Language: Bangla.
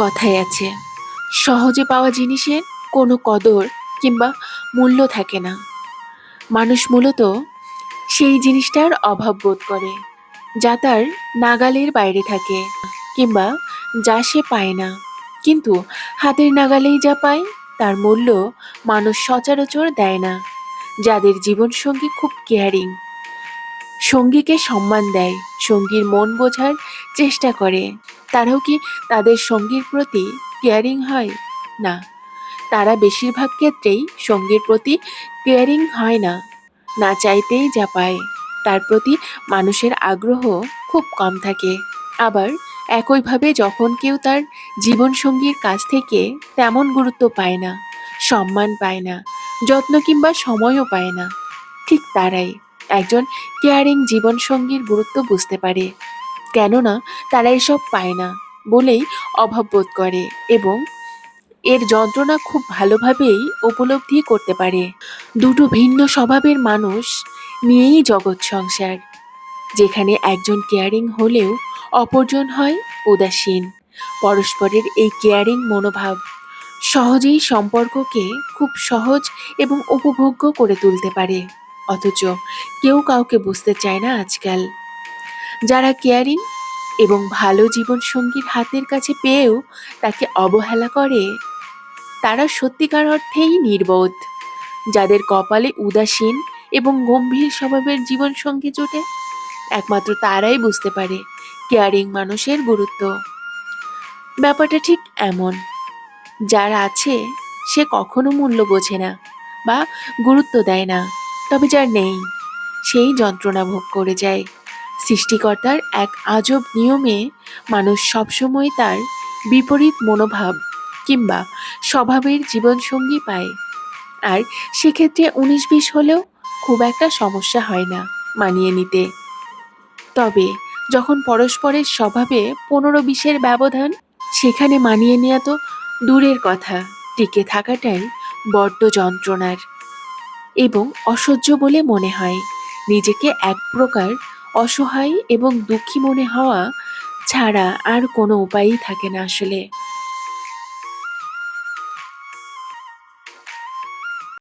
কথায় আছে, সহজে পাওয়া জিনিসের কোনো কদর কিংবা মূল্য থাকে না। মানুষ মূলত সেই জিনিসটার অভাব বোধ করে, যা তার নাগালের বাইরে থাকে কিংবা যা সে পায় না। কিন্তু হাতের নাগালেই যা পায় তার মূল্য মানুষ সচরাচর দেয় না। যাদের জীবনসঙ্গী খুব কেয়ারিং, সঙ্গীকে সম্মান দেয়, সঙ্গীর মন বোঝার চেষ্টা করে, তারাও কি তাদের সঙ্গীর প্রতি কেয়ারিং হয়? না, তারা বেশিরভাগ ক্ষেত্রেই সঙ্গীর প্রতি কেয়ারিং হয় না। না চাইতেই যা পায় তার প্রতি মানুষের আগ্রহ খুব কম থাকে। আবার একইভাবে যখন কেউ তার জীবনসঙ্গীর কাছ থেকে তেমন গুরুত্ব পায় না, সম্মান পায় না, যত্ন কিংবা সময়ও পায় না, ঠিক তারাই একজন কেয়ারিং জীবনসঙ্গীর গুরুত্ব বুঝতে পারে। কেননা তারা এসব পায় না বলেই অভাব বোধ করে এবং এর যন্ত্রণা খুব ভালোভাবেই উপলব্ধি করতে পারে। দুটো ভিন্ন স্বভাবের মানুষ নিয়েই জগৎ সংসার, যেখানে একজন কেয়ারিং হলেও অপরজন হয় উদাসীন। পরস্পরের এই কেয়ারিং মনোভাব সহজেই সম্পর্ককে খুব সহজ এবং উপভোগ্য করে তুলতে পারে। অথচ কেউ কাউকে বুঝতে চায় না আজকাল। যারা কেয়ারিং এবং ভালো জীবনসঙ্গীর হাতের কাছে পেয়েও তাকে অবহেলা করে, তারা সত্যিকার অর্থেই নির্বোধ। যাদের কপালে উদাসীন এবং গম্ভীর স্বভাবের জীবনসঙ্গী জোটে, একমাত্র তারাই বুঝতে পারে কেয়ারিং মানুষের গুরুত্ব। ব্যাপারটা ঠিক এমন, যার আছে সে কখনো মূল্য বোঝে না বা গুরুত্ব দেয় না, তবে যার নেই সেই যন্ত্রণা ভোগ করে যায়। সৃষ্টিকর্তার এক আজব নিয়মে মানুষ সবসময় তার বিপরীত মনোভাব কিংবা স্বভাবের জীবনসঙ্গী পায়। আর সেক্ষেত্রে ১৯-২০ হলেও খুব একটা সমস্যা হয় না মানিয়ে নিতে। তবে যখন পরস্পরের স্বভাবে ১৫-২০-এর ব্যবধান, সেখানে মানিয়ে নেওয়া তো দূরের কথা, টিকে থাকাটাই বড্ড যন্ত্রণার এবং অসহ্য বলে মনে হয়। নিজেকে এক প্রকার অসহায় এবং দুঃখী মনে হওয়া ছাড়া আর কোনো উপায়ই থাকে না আসলে।